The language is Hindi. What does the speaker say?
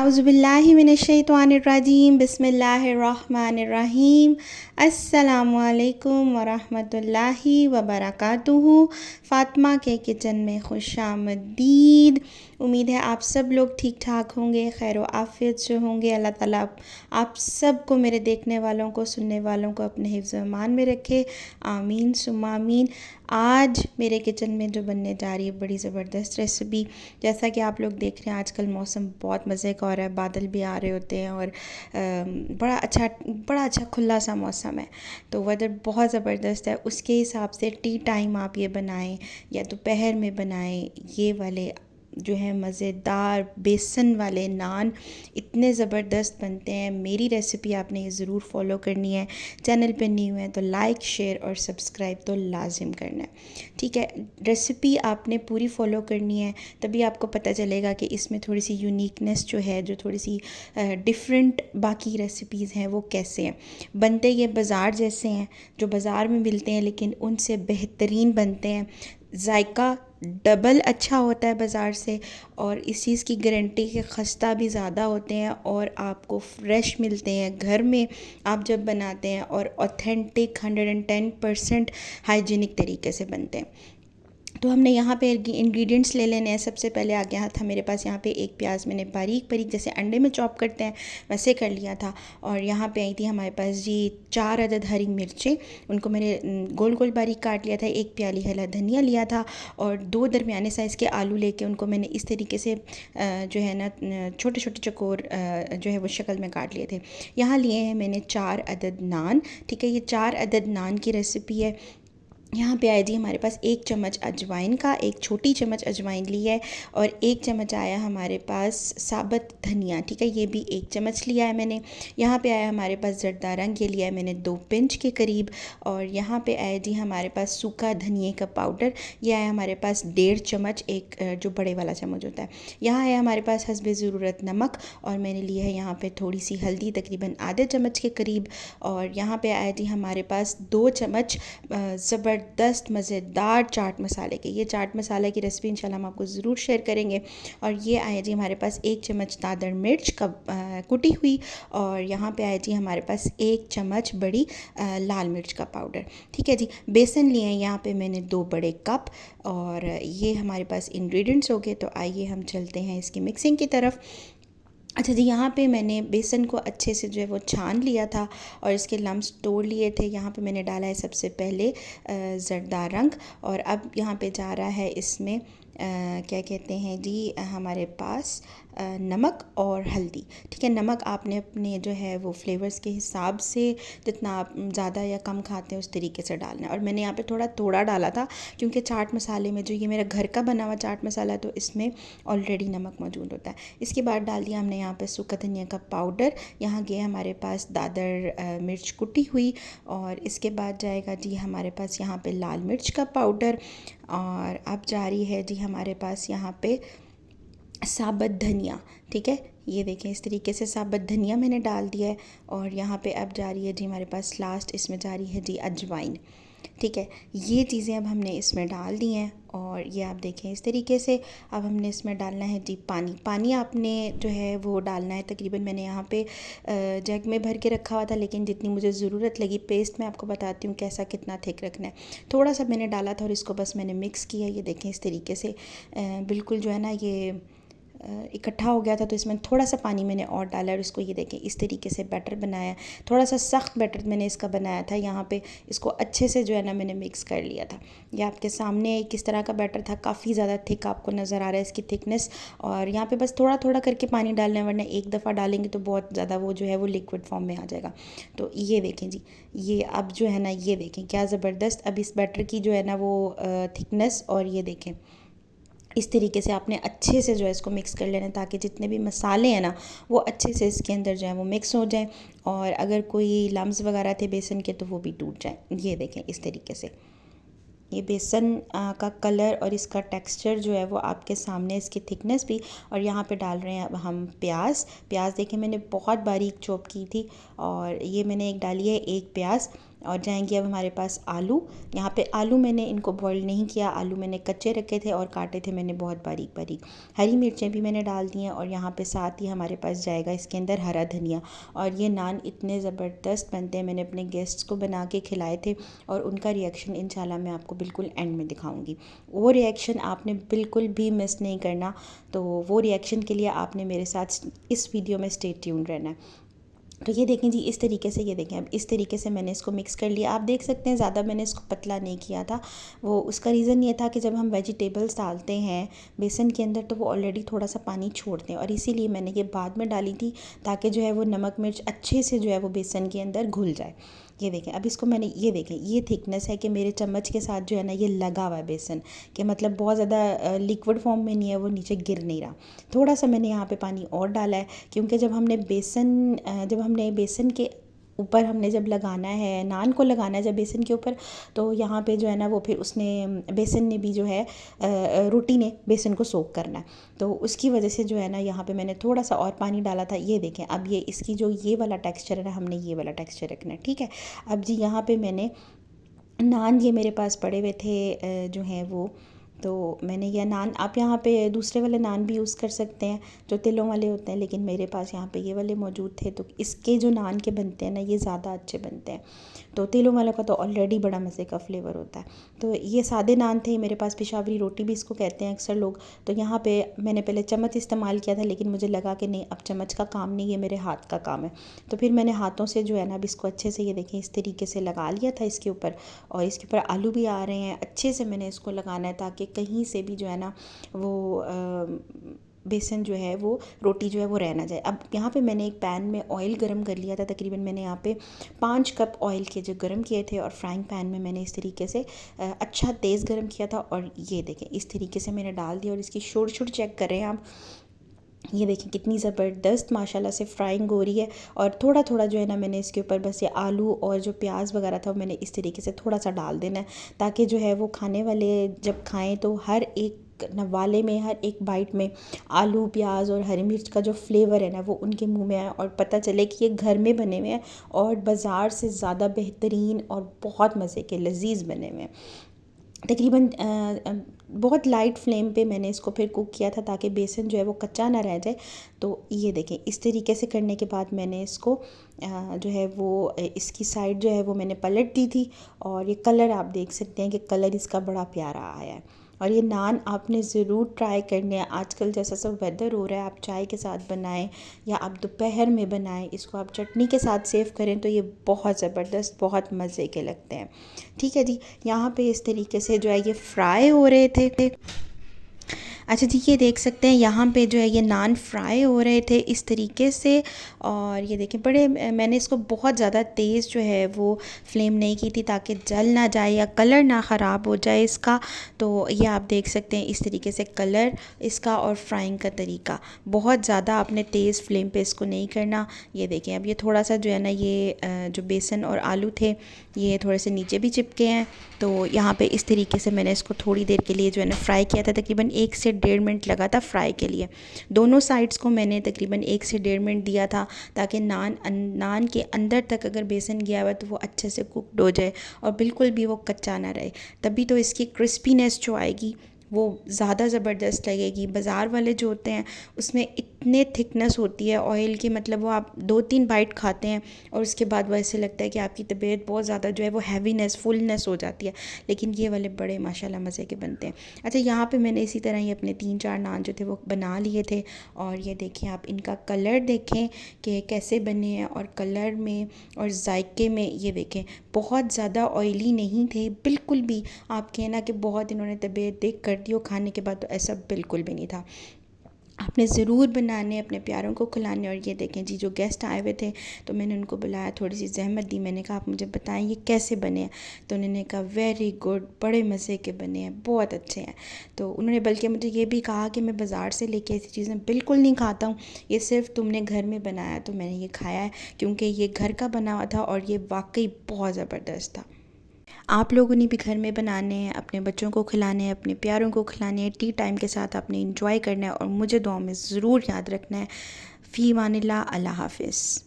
आउज़ुबिल्लाहि मिनश्शैतानिर्रजीम बिस्मिल्लाहिर्रहमानिर्रहीम अस्सलामु अलैकुम वरहमतुल्लाहि वबरकातुहू। फ़ातिमा के किचन में खुशामदीद। उम्मीद है आप सब लोग ठीक ठाक होंगे, खैर आफ़ियत से होंगे। अल्लाह ताला आप सब को, मेरे देखने वालों को, सुनने वालों को अपने हिफ्ज़ व अमान में रखे, आमीन सुम्मा आमीन। आज मेरे किचन में जो बनने जा रही है बड़ी ज़बरदस्त रेसिपी। जैसा कि आप लोग देख रहे हैं आजकल मौसम बहुत मज़े का हो रहा है, बादल भी आ रहे होते हैं और बड़ा अच्छा खुला सा मौसम है, तो वेदर बहुत ज़बरदस्त है। उसके हिसाब से टी टाइम आप ये बनाएं या दोपहर में बनाएं, ये वाले जो है मज़ेदार बेसन वाले नान इतने ज़बरदस्त बनते हैं। मेरी रेसिपी आपने ये ज़रूर फॉलो करनी है। चैनल पे न्यू है तो लाइक शेयर और सब्सक्राइब तो लाजिम करना है, ठीक है। रेसिपी आपने पूरी फॉलो करनी है, तभी आपको पता चलेगा कि इसमें थोड़ी सी यूनिकनेस जो है, जो थोड़ी सी डिफरेंट बाकी रेसिपीज़ हैं वो कैसे हैं। बनते ये बाज़ार जैसे हैं, जो बाज़ार में मिलते हैं, लेकिन उनसे बेहतरीन बनते हैं। जायका डबल अच्छा होता है बाज़ार से, और इस चीज़ की गारंटी के खस्ता भी ज़्यादा होते हैं और आपको फ्रेश मिलते हैं घर में आप जब बनाते हैं, और ऑथेंटिक 110% हाइजीनिक तरीके से बनते हैं। तो हमने यहाँ पे इंग्रेडिएंट्स ले लेने हैं। सबसे पहले आ गया था मेरे पास यहाँ पे एक प्याज, मैंने बारीक बारीक जैसे अंडे में चॉप करते हैं वैसे कर लिया था। और यहाँ पे आई थी हमारे पास जी 4 अदद हरी मिर्चें, उनको मैंने गोल गोल बारीक काट लिया था। 1 प्याली हरा धनिया लिया था, और 2 दरमियाने साइज़ के आलू लेके उनको मैंने इस तरीके से जो है ना छोटे छोटे चकोर जो है वो शक्ल में काट लिए थे। यहाँ लिए हैं मैंने 4 अदद नान, ठीक है। ये 4 अदद नान की रेसिपी है। यहाँ पे आया जी हमारे पास 1 चम्मच अजवाइन का, 1 छोटी चम्मच अजवाइन ली है, और 1 चम्मच आया हमारे पास साबुत धनिया, ठीक है, ये भी 1 चम्मच लिया है मैंने। यहाँ पे आया हमारे पास ज़रदा रंग, ये लिया है मैंने 2 पिंच के करीब। और यहाँ पे आया जी हमारे पास सूखा धनिए का पाउडर, ये आया हमारे पास 1.5 चम्मच, एक जो बड़े वाला चम्मच होता है। यहाँ आया हमारे पास हस्बे ज़रूरत नमक, और मैंने लिया है यहाँ पे थोड़ी सी हल्दी, तकरीबन आधे चम्मच के करीब। और यहाँ पे आया जी हमारे पास 2 चम्मच ज़बरदस्त मज़ेदार चाट मसाले के। ये चाट मसाले की रेसिपी इंशाल्लाह हम आपको ज़रूर शेयर करेंगे। और ये आया जी हमारे पास 1 चम्मच दादर मिर्च का कुटी हुई, और यहाँ पे आया जी हमारे पास 1 चम्मच बड़ी लाल मिर्च का पाउडर, ठीक है जी। बेसन लिए हैं यहाँ पे मैंने 2 बड़े कप, और ये हमारे पास इंग्रेडिएंट्स हो गए। तो आइए हम चलते हैं इसकी मिक्सिंग की तरफ। अच्छा जी, यहाँ पे मैंने बेसन को अच्छे से जो है वो छान लिया था और इसके लम्स तोड़ लिए थे। यहाँ पे मैंने डाला है सबसे पहले ज़रदा रंग, और अब यहाँ पे जा रहा है इसमें क्या कहते हैं जी हमारे पास नमक और हल्दी, ठीक है। नमक आपने अपने जो है वो फ्लेवर्स के हिसाब से, जितना आप ज़्यादा या कम खाते हैं उस तरीके से डालना है। और मैंने यहाँ पे थोड़ा थोड़ा डाला था, क्योंकि चाट मसाले में, जो ये मेरा घर का बना हुआ चाट मसाला है, तो इसमें ऑलरेडी नमक मौजूद होता है। इसके बाद डाल दिया हमने यहाँ पे सूखा धनिया का पाउडर, यहाँ गया हमारे पास दादर मिर्च कुटी हुई, और इसके बाद जाएगा जी हमारे पास यहाँ पे लाल मिर्च का पाउडर। और अब जा रही है जी हमारे पास यहाँ पे साबुत धनिया, ठीक है। ये देखें इस तरीके से साबुत धनिया मैंने डाल दिया है। और यहाँ पे अब जा रही है जी हमारे पास लास्ट, इसमें जा रही है जी अजवाइन, ठीक है। ये चीज़ें अब हमने इसमें डाल दी हैं, और ये आप देखें इस तरीके से। अब हमने इसमें डालना है जी पानी। पानी आपने जो है वो डालना है, तकरीबन मैंने यहाँ पे जग में भर के रखा हुआ था, लेकिन जितनी मुझे ज़रूरत लगी। पेस्ट मैं आपको बताती हूँ कैसा कितना थिक रखना है। थोड़ा सा मैंने डाला था और इसको बस मैंने मिक्स किया। ये देखें इस तरीके से बिल्कुल जो है ना ये इकट्ठा हो गया था, तो इसमें थोड़ा सा पानी मैंने और डाला, और इसको ये देखें इस तरीके से बैटर बनाया। थोड़ा सा सख्त बैटर मैंने इसका बनाया था। यहाँ पे इसको अच्छे से जो है ना मैंने मिक्स कर लिया था। ये आपके सामने किस तरह का बैटर था, काफ़ी ज़्यादा थिक आपको नज़र आ रहा है इसकी थिकनेस। और यहाँ पे बस थोड़ा थोड़ा करके पानी डालना है, वरना एक दफ़ा डालेंगे तो बहुत ज़्यादा वो जो है वो लिक्विड फॉर्म में आ जाएगा। तो ये देखें जी, ये अब जो है ना ये देखें क्या ज़बरदस्त अब इस बैटर की जो है ना वो थिकनेस। और ये देखें इस तरीके से आपने अच्छे से जो है इसको मिक्स कर लेना है, ताकि जितने भी मसाले हैं ना वो अच्छे से इसके अंदर जो है वो मिक्स हो जाएं, और अगर कोई लम्स वगैरह थे बेसन के तो वो भी टूट जाएं। ये देखें इस तरीके से ये बेसन का कलर और इसका टेक्सचर जो है वो आपके सामने, इसकी थिकनेस भी। और यहाँ पे डाल रहे हैं अब हम प्याज। प्याज देखें मैंने बहुत बारीक चॉप की थी, और ये मैंने एक डाली है 1 प्याज। और जाएंगे अब हमारे पास आलू। यहाँ पे आलू मैंने इनको बॉईल नहीं किया, आलू मैंने कच्चे रखे थे और काटे थे मैंने बहुत बारीक बारीक। हरी मिर्चें भी मैंने डाल दी हैं और यहाँ पे साथ ही हमारे पास जाएगा इसके अंदर हरा धनिया। और ये नान इतने ज़बरदस्त बनते हैं, मैंने अपने गेस्ट्स को बना के खिलाए थे और उनका रिएक्शन इंशाल्लाह मैं आपको बिल्कुल एंड में दिखाऊंगी। वो रिएक्शन आपने बिल्कुल भी मिस नहीं करना, तो वो रिएक्शन के लिए आपने मेरे साथ इस वीडियो में स्टे ट्यून्ड रहना है। तो ये देखें जी, इस तरीके से, ये देखें अब इस तरीके से मैंने इसको मिक्स कर लिया। आप देख सकते हैं ज़्यादा मैंने इसको पतला नहीं किया था। वो उसका रीज़न ये था कि जब हम वेजिटेबल्स डालते हैं बेसन के अंदर तो वो ऑलरेडी थोड़ा सा पानी छोड़ते हैं, और इसीलिए मैंने ये बाद में डाली थी ताकि जो है वो नमक मिर्च अच्छे से जो है वो बेसन के अंदर घुल जाए। ये देखें अब इसको मैंने, ये देखें ये थिकनेस है कि मेरे चम्मच के साथ जो है ना ये लगा हुआ है बेसन, कि मतलब बहुत ज़्यादा लिक्विड फॉर्म में नहीं है, वो नीचे गिर नहीं रहा। थोड़ा सा मैंने यहाँ पे पानी और डाला है क्योंकि जब हमने बेसन के ऊपर हमने जब लगाना है, नान को लगाना है जब बेसन के ऊपर, तो यहाँ पे जो है ना वो फिर उसने बेसन ने भी जो है रोटी ने बेसन को सोक करना है, तो उसकी वजह से जो है ना यहाँ पे मैंने थोड़ा सा और पानी डाला था। ये देखें अब ये इसकी जो ये वाला टेक्सचर है ना, हमने ये वाला टेक्सचर रखना है, ठीक है। अब जी यहाँ पे मैंने नान, ये मेरे पास पड़े हुए थे जो हैं वो, तो मैंने यह नान, आप यहाँ पे दूसरे वाले नान भी यूज़ कर सकते हैं जो तिलों वाले होते हैं, लेकिन मेरे पास यहाँ पे ये वाले मौजूद थे, तो इसके जो नान के बनते हैं ना ये ज़्यादा अच्छे बनते हैं। तो तिलों वालों का तो ऑलरेडी बड़ा मज़े का फ्लेवर होता है। तो ये सादे नान थे मेरे पास, पेशावरी रोटी भी इसको कहते हैं अक्सर लोग। तो यहाँ पे मैंने पहले चम्मच इस्तेमाल किया था, लेकिन मुझे लगा कि नहीं, अब चम्मच का काम नहीं, ये मेरे हाथ का काम है। तो फिर मैंने हाथों से जो है ना अब इसको अच्छे से, ये देखें इस तरीके से लगा लिया था इसके ऊपर, और इसके ऊपर आलू भी आ रहे हैं। अच्छे से मैंने इसको लगाना है ताकि कहीं से भी जो है ना वो बेसन जो है वो, रोटी जो है वो रह ना जाए। अब यहाँ पे मैंने एक पैन में ऑयल गरम कर लिया था, तकरीबन मैंने यहाँ पे 5 कप ऑयल के जो गरम किए थे, और फ्राइंग पैन में मैंने इस तरीके से अच्छा तेज़ गरम किया था, और ये देखें इस तरीके से मैंने डाल दिया। और इसकी शोर चेक कर रहे हैं आप, ये देखें कितनी ज़बरदस्त माशाल्लाह से फ्राइंग हो रही है। और थोड़ा थोड़ा जो है ना मैंने इसके ऊपर बस ये आलू और जो प्याज वगैरह था वो मैंने इस तरीके से थोड़ा सा डाल देना है, ताकि जो है वो खाने वाले जब खाएं तो हर एक नवाले में, हर एक बाइट में आलू प्याज और हरी मिर्च का जो फ्लेवर है ना वो उनके मुंह में आए, और पता चले कि ये घर में बने हुए हैं और बाज़ार से ज़्यादा बेहतरीन और बहुत मज़े के लजीज बने हुए हैं। तकरीबन बहुत लाइट फ्लेम पे मैंने इसको फिर कुक किया था ताकि बेसन जो है वो कच्चा ना रह जाए। तो ये देखें इस तरीके से करने के बाद मैंने इसको जो है वो इसकी साइड जो है वो मैंने पलट दी थी, और ये कलर आप देख सकते हैं कि कलर इसका बड़ा प्यारा आया है। और ये नान आपने ज़रूर ट्राई करने हैं। आजकल जैसा सब वेदर हो रहा है, आप चाय के साथ बनाएं या आप दोपहर में बनाएं, इसको आप चटनी के साथ सेव करें तो ये बहुत ज़बरदस्त, बहुत मज़े के लगते हैं। ठीक है जी, यहाँ पे इस तरीके से जो है ये फ्राई हो रहे थे। अच्छा जी, ये देख सकते हैं यहाँ पे जो है ये नान फ्राई हो रहे थे इस तरीके से। और ये देखें बड़े, मैंने इसको बहुत ज़्यादा तेज़ जो है वो फ्लेम नहीं की थी ताकि जल ना जाए या कलर ना ख़राब हो जाए इसका। तो ये आप देख सकते हैं इस तरीके से कलर इसका और फ्राइंग का तरीका, बहुत ज़्यादा आपने तेज़ फ्लेम पे इसको नहीं करना। ये देखें अब ये थोड़ा सा जो है ना ये जो बेसन और आलू थे ये थोड़े से नीचे भी चिपके हैं। तो यहाँ पे इस तरीके से मैंने इसको थोड़ी देर के लिए जो है ना फ्राई किया था, तकरीबन 1 से 1.5 मिनट लगा था फ्राई के लिए। दोनों साइड्स को मैंने तकरीबन 1 से 1.5 मिनट दिया था ताकि नान के अंदर तक अगर बेसन गया हुआ तो वो अच्छे से कुकड हो जाए और बिल्कुल भी वो कच्चा ना रहे, तभी तो इसकी क्रिस्पीनेस जो आएगी वो ज़्यादा ज़बरदस्त लगेगी। बाज़ार वाले जो होते हैं उसमें इतने थिकनेस होती है ऑयल की, मतलब वो आप 2-3 बाइट खाते हैं और उसके बाद वो ऐसे लगता है कि आपकी तबीयत बहुत ज़्यादा जो है वो हैवीनेस, फुलनेस हो जाती है। लेकिन ये वाले बड़े माशाल्लाह मज़े के बनते हैं। अच्छा, यहाँ पे मैंने इसी तरह ही अपने 3-4 नान जो थे वो बना लिए थे, और ये देखें आप इनका कलर देखें कि कैसे बने हैं, और कलर में और जायके में ये देखें बहुत ज़्यादा ऑयली नहीं थे बिल्कुल भी। आप कहना कि बहुत इन्होंने तबीयत देख कर दी हो खाने के बाद, तो ऐसा बिल्कुल भी नहीं था। आपने ज़रूर बनाने, अपने प्यारों को खिलाने। और ये देखें जी, जो गेस्ट आए हुए थे तो मैंने उनको बुलाया, थोड़ी सी ज़हमत दी, मैंने कहा आप मुझे बताएं ये कैसे बने हैं। तो उन्होंने कहा वेरी गुड, बड़े मज़े के बने हैं, बहुत अच्छे हैं। तो उन्होंने बल्कि मुझे ये भी कहा कि मैं बाज़ार से लेके ऐसी चीज़ें बिल्कुल नहीं खाता हूँ, ये सिर्फ तुमने घर में बनाया तो मैंने ये खाया है, क्योंकि ये घर का बना हुआ था और ये वाकई बहुत ज़बरदस्त था। आप लोगों ने भी घर में बनाने हैं, अपने बच्चों को खिलाने हैं, अपने प्यारों को खिलाने हैं, टी टाइम के साथ आपने इंजॉय करना है, और मुझे दुआ में ज़रूर याद रखना है। फ़ी अमानिल्लाह, अल्लाह हाफ़िज़।